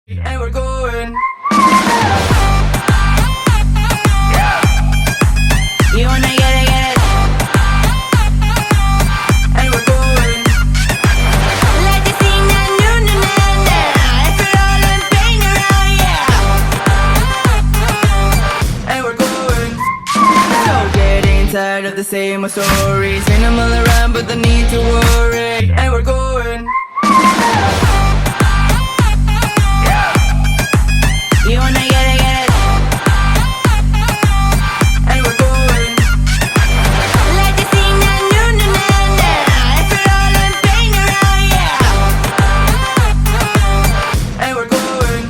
And we're going. You wanna get it, get it. And we're going. Let you sing that new na na na. If you're all in pain around, yeah. And we're going. So getting tired of the same old stories. Minimal around, but the need to worry. And we're going. You wanna get it, get it. And we're going. Let you sing that new na na na. If you're all in pain around, yeah. And we're going.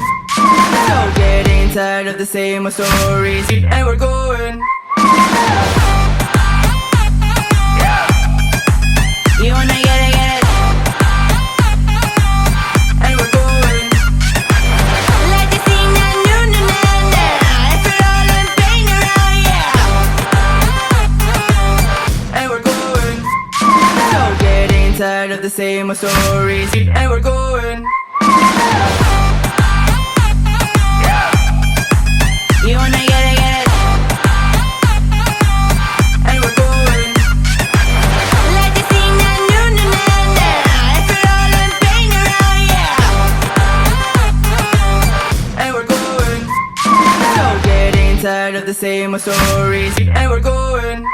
So getting tired of the same old stories. And we're going. You wanna get it, get it. And we're going. Let you sing that new na na na. If you're all in pain around, yeah. And we're going. So getting tired of the same old stories. And we're going. You wanna get it, get it. And we're going. Let you sing that new na na na. If you're all in pain around, yeah. And we're going. So getting tired of the same old stories. And we're going.